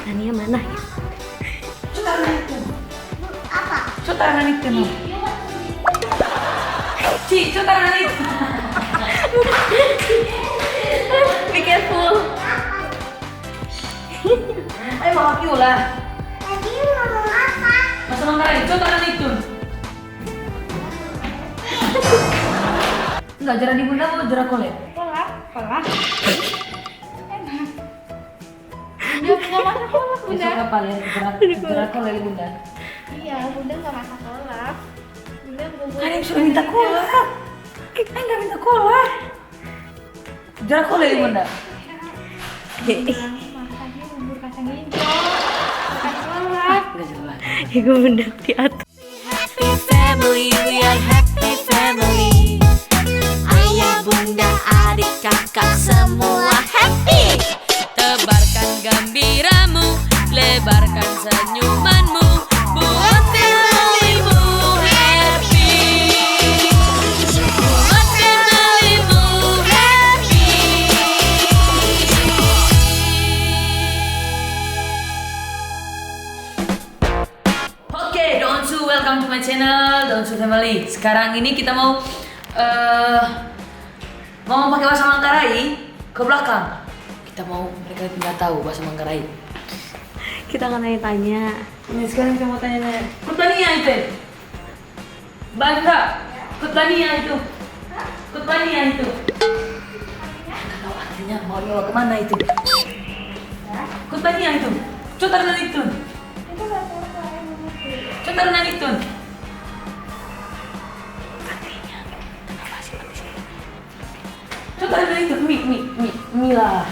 Tania mana ya? Cutaran itu. Apa? Cutaran itu no. Ci, cutaran itu. Be careful. Ayo bawa kiulah. Tadi mau apa? Masa manggarai, cutaran itu. Enggak jarang di bunda mau jarang kolek. Pola. Bunda nggak masak kolak, Bunda. Besok apa ya? Jarang kolek bunda. Iya, Bunda nggak masak kolak. Bunda bubur. Kan yang sudah minta kolak. Kita nggak minta kolak. Jarang kolek bunda. Masaknya bubur kacang hijau. Bukan kolak. Enggak jelas. Ibu Bunda diatur. Happy family, we are happy family. Ayah, bunda, adik, kakak semua happy. Tebarkan gembiramu, lebarkan senyumanmu, buat familymu happy. Buat familymu happy. Oke, Donsu, welcome to my channel, Donsu Family. Sekarang ini kita mau pakai bahasa Manggarai ke belakang. Kita mau mereka nggak tahu bahasa Manggarai. Kita akan tanya. Ini sekarang kita mau tanya, Kutania itu, bangga, Kutania itu, Kutania itu. Nggak tahu artinya mau dibawa kemana itu? Kutania itu, cutaran itu, cutaran itu. Coba ada itu, mi lah.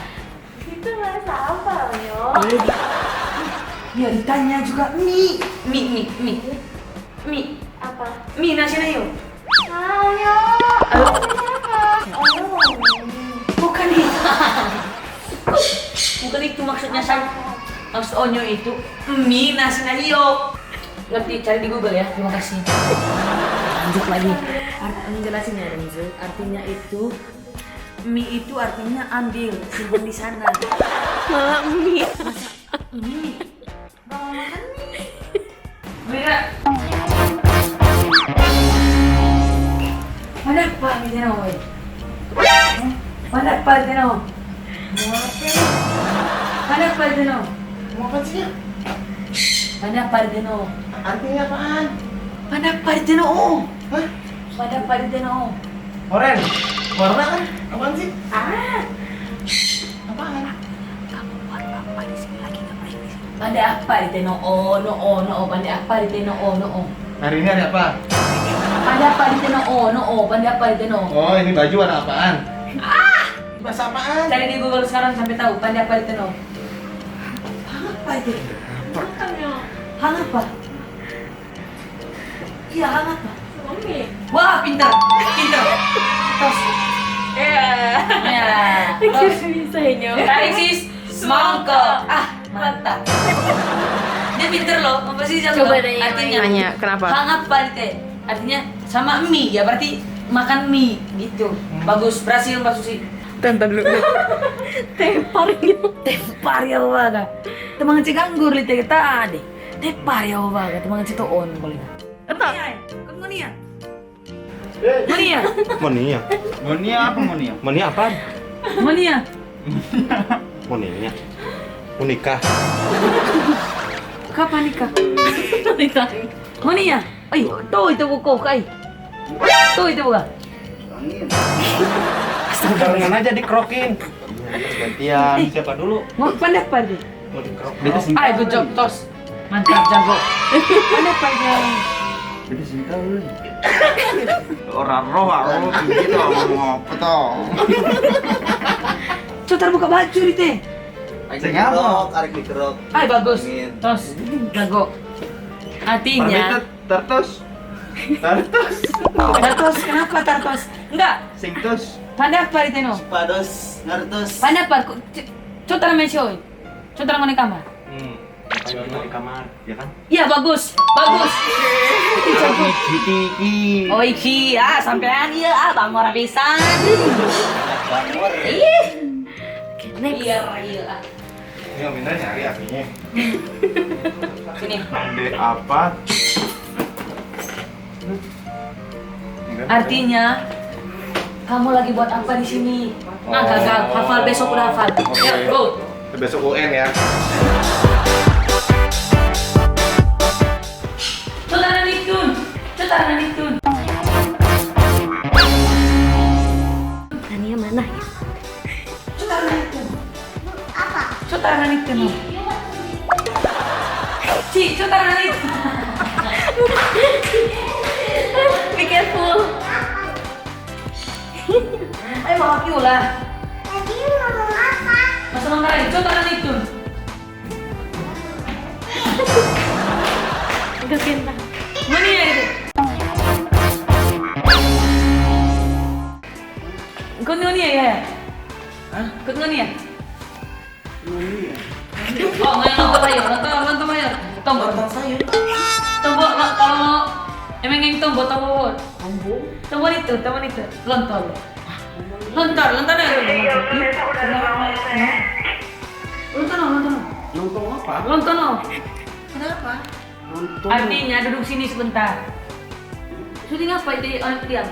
Itu bahasa apa, Yo? Dia ditanya juga mi. Apa? Mi nasi nayo. Ayo. Bukan itu. Bukan itu maksudnya maksud onyo itu mi nasi nayo. Nanti cari di Google ya. Terima kasih. Lanjut lagi. Jelasin ya Renzo. Artinya itu mie itu artinya ambil, simpan di sana. Malah mie. Mie. Gak mau makan mie. Mira. Mana apa mie dino, woy? Mana apa dino? Mana apa dino? Mau apa sih? Mana apa dino? Artinya apaan? Mana apa dino? Hah? Mana apa dino? Oren? Warna kan? Apaan sih? Apaan? Kamu buat apa di sini lagi ngapain di sini? Pandai apa di teno? Oh, pandai apa di teno? Oh. Hari ini ada apa? Pandai apa di teno? Oh, pandai apa di teno? Oh, ini baju warna apaan? Bahasa apaan? Cari di Google sekarang sampai tahu pandai apa di teno? Hang apa itu? Hang apa? Iya, hang apa? Wah, pintar. Tos. Ya. Tos. Bisa Yo. Tarik sis. Semangka. Mantap. Dia pinter loh, memposisikan Coba loh. deh, Artinya tanya, kenapa? Hang apa itu? Artinya sama mie, ya berarti makan mie gitu. Bagus, berhasil Mbak Susi. Tonton dulu. Tepar gitu. Tepar ya waga. Temang ciganggur lite kita ade. Tepar ya waga, temang citoon boleh. Apa? Kan ngonia. Ngonia. Monia. Monia apa Monia? Monia apa? Ngonia. Monia. Unikah. Kapan nikah? Ngonia. Ay, tuh itu buku kai. Tuh itu buka. Barengan aja dikrokin. Gantian. Siapa dulu? Mau pandai apa dia? Mau dikrok. Ay, good job, tos. Mantap, jago. Pandai apa dia? Orang roh aku gitu ngomong apa toh? Coba buka baju dite. Sing apa? Arek dikrok. Ay, bagus. Tos, jago. Artinya, Tartos. tartos, kenapa tartos? Enggak, Sing tos. pandai apa dite no? Pados, ngartos. Pandai apa? Coba mention. Coba ngone kamar. Di kamar, ya kan? Iya, bagus. Jago. Iki. Oh, iki, sampean iya, bang ora pisan. Bangor. Ih. Iya. Ini Om Indra nyari artinya. Sini. D apa? Artinya kamu lagi buat apa di sini? Nah, gagal. Hafal besok udah hafal. Oke. Yuk, go. Besok UN ya. Cutaran itun. Cutaran itun. Tania mana ya? Cutaran itun. Apa? Cutaran itun. Ci, cutaran itun. Be careful. Ayo bawa kiu lah. Tadi ngomong apa? Masuk manggarai, cutaran itun. Agak kentang. Mana ya itu? Kau ngoni ya? Hah? Kau ngoni ya? Oh, main nonton sayur, nonton sayur. Tombol. sayur. Tombol, kalau emang yang tombol. Tombol itu. Lontol. Lontol ya. Lontol. Nonton apa? Lontol. Kenapa? Nonton. Artinya duduk sini sebentar. Syuting apa itu anak diam?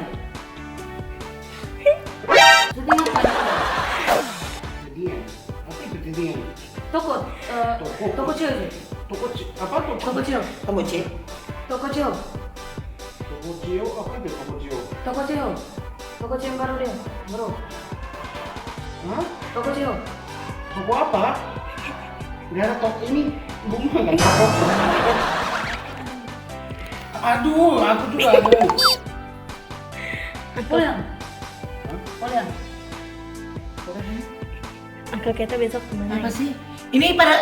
Syuting apa? Tedian. Apa itu tedian? Toko cil. Apa tuh? Toko cil. Kamu cek? Toko cil. Toko Cio apa itu Toko Cio? Toko cil. Toko cil yang baru dia. Baru. Hah? Toko cil. Toko apa? Gak ada toko ini. Bunga nggak toko. Aduh, aku juga ada. Pulang. Pulang. Uncle kita besok kemana? Apa sih? Ini pada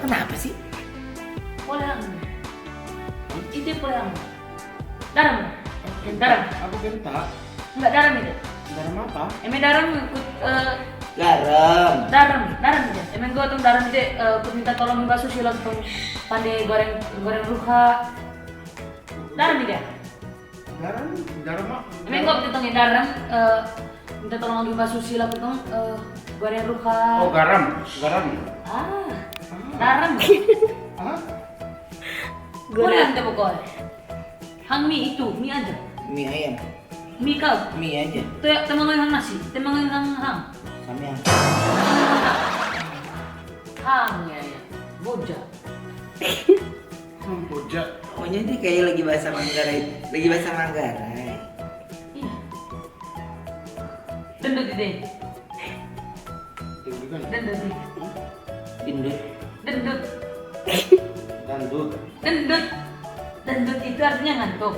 kenapa sih? Pulang. Itu pulang. Daram. Aku bentar. Enggak daram itu. Garam apa? Emang daram ikut Garam. daram aja. Emang gua tuh daram aja aku minta tolong Mbak Susi langsung pandai goreng ruha. Daram dia. Garam apa? Emang gua pitungin daram minta tolong lagi Mbak Susi langsung goreng ruha. Oh, garam. Ah. Daram. Hah? Boleh ante pokoknya. Hang mie itu, mie aja. Mie ayam. Mie kau. Mie aja. Tuh ya, temangan hang nasi, temangan hang. Sama yang. Hang ya. Boja. Bojak. Pokoknya ini kayak lagi bahasa Manggarai. Iya. Dendut ide. Dendut. Dendut. Indut. Dendut. Dandut. Dendut. Dendut itu artinya ngantuk.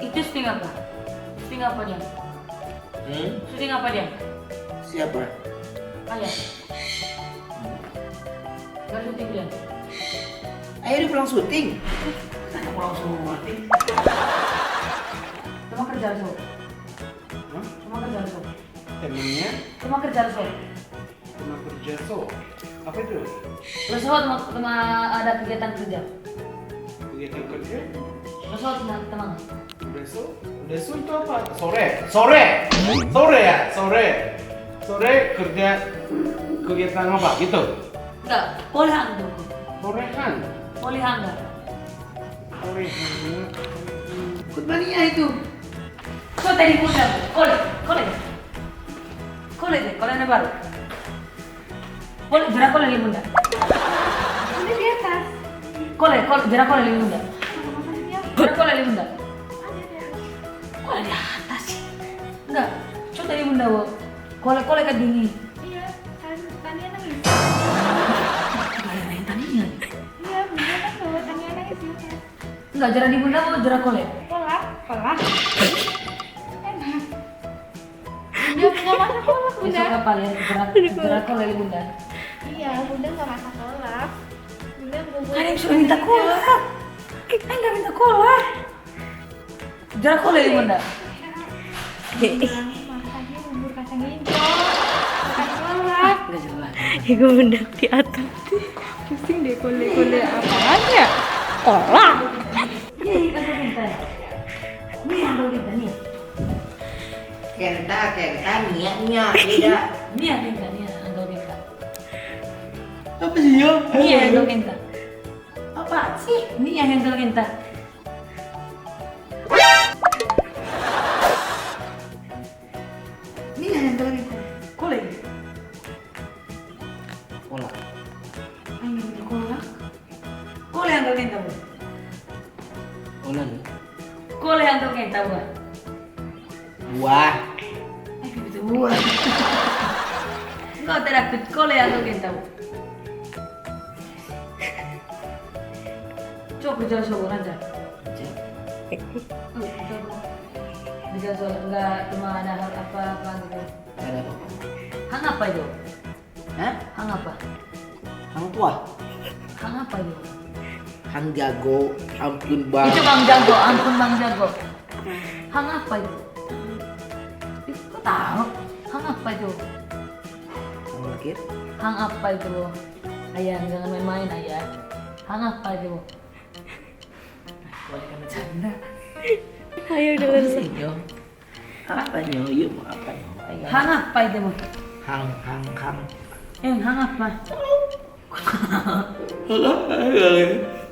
Itu syuting apa? Syuting apa dia? Syuting apa dia? Siapa? Ayah. Gak syuting dia. Ayo udah pulang syuting. Aku langsung mati. Cuma kerja so. Hah? Cuma kerja so. Emangnya Cuma kerja so. cuma kerja so? Apa itu? Pesawat cuma ada kegiatan kerja. Kegiatan kerja? Pesawat teman. Udah so itu apa? Sore ya? Sore kerja kegiatan apa gitu? Enggak, polihang tuh. Sorehan. Polihang enggak? Sorehan. Kutbania itu. Kau tadi muda, kole deh baru. Jera kole lagi muda. Udah di atas. Jera kole lagi muda. Jera kole lagi muda. Kole di atas sih. Enggak, coba tadi muda wo. Kole kan dingin. Iya, Tania nangis. Enggak ada yang taninya. Iya, bener kan tuh, Tania nangis di atas. Enggak, jera di bunda wo jera kole. Kolak. Enak. Bunda nggak masak kolak, Bunda. Besok apa ya jera kole lagi bunda. Iya, Bunda nggak masak kolak. Bunda bubur. Kan yang sudah minta kolak. Kita nggak minta kolak. Jera kole lagi bunda. Masaknya bubur kacang hijau. Bukan kolak. Enggak jelas. Ego Bunda di atas. Pusing deh kole apaan ya? Kolak. Nih, kasih bentar. Nih ambil kita nih. Kenta, Nia, beda. Nih ambil kita. Apa sih yo? Nia handle kita. Apa sih? Nia handle kita. Nia handle kita. Kole. Pola. Ayo, kola. Kole handle kita. Pola nih. Kole handle kita buat. Buah. Ayo, itu buat. Kau terakut kole handle kita. Coba jalan soal aja. Bisa soal enggak cuma ada hal apa gitu. Ada apa? Hang apa itu? Hah? Hang apa? Hang tua. Hang apa itu? Hang jago. Ampun bang. Itu Bang Jago, ampun Bang Jago. Hang apa itu? Kau tahu? Hang apa itu? Hang lakir. Hang apa itu? Ayah, jangan main-main ayah. Hang apa itu? Boleh kan bercanda? Ayo dengar sih. Yo. Apa nyo? Yo mau apa nyo? Ayo. Hang apa itu? Hang. Hang apa?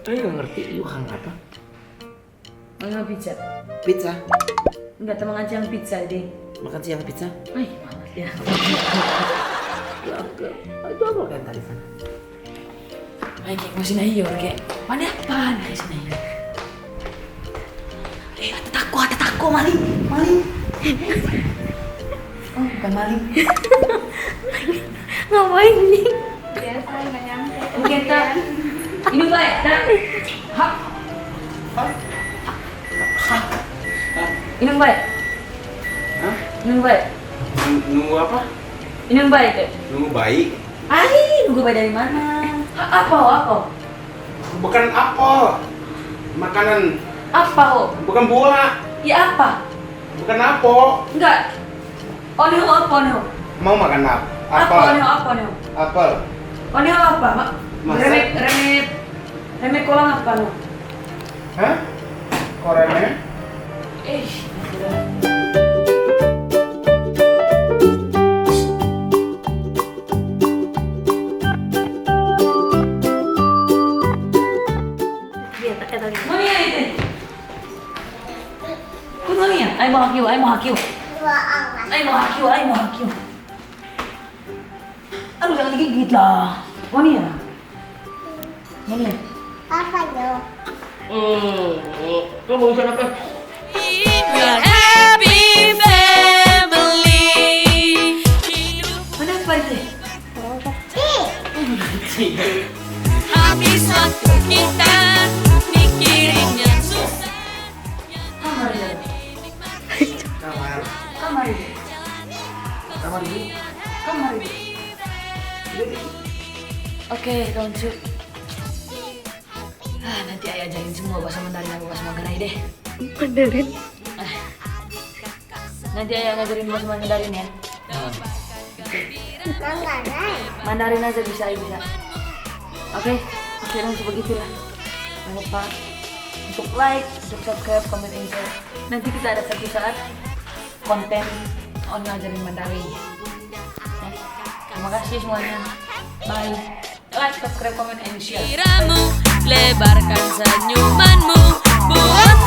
Saya nggak ngerti. Yo hang apa? Makan pizza. Pizza. Enggak teman aja yang pizza deh. Makan siang pizza. Ay, malas ya. Itu apa kan tadi kan? Ay, kayak masih nayo, kayak mana apaan kayak sini? Ada tako, maling. Oh, bukan maling. Ngapain nih? Biasa nggak nyampe. Kita ini baik, dah. Hak. Ini baik. Hah? Ini baik. Nunggu apa? Ini baik. Nunggu baik. Ay, nunggu baik dari mana? Apa? Bukan apel. Makanan. Apa? Bukan buah. Ya apa? Bukan apel. Enggak. Oh, ini apa nih? Mau makan apa? Apa nih? Apel. Oh, ini apa? Masa? Remet kolang apa nih? Hah? Korennya? Mana ya itu? Kau mana ya? Ayo mau hakiu. Dua orang. Ayo mau hakiu. Aduh, jangan digigit lah. Mana ya? Mana ya? Apa yo? Kau mau usaha apa? We are happy family. Mana apa itu? Kecil. Habis waktu kita mikirin yang susah. Kamar ya. Kamar. Kamar itu. Kamar ini. Kamar itu. Oke, don't shoot. Nanti ayah ajarin semua bahasa Mandarin aku bahasa Manggarai deh. Mandarin. Nanti ayah ngajarin bahasa Mandarin ya. Manggarai. Mandarin aja bisa. Oke, langsung begitulah. Jangan lupa untuk like, untuk subscribe, comment, and share. Nanti kita ada satu saat konten on ngajarin Mandarin. Oke, terima kasih semuanya. Bye. Like, subscribe, comment, and share. Lebarkan senyumanmu buat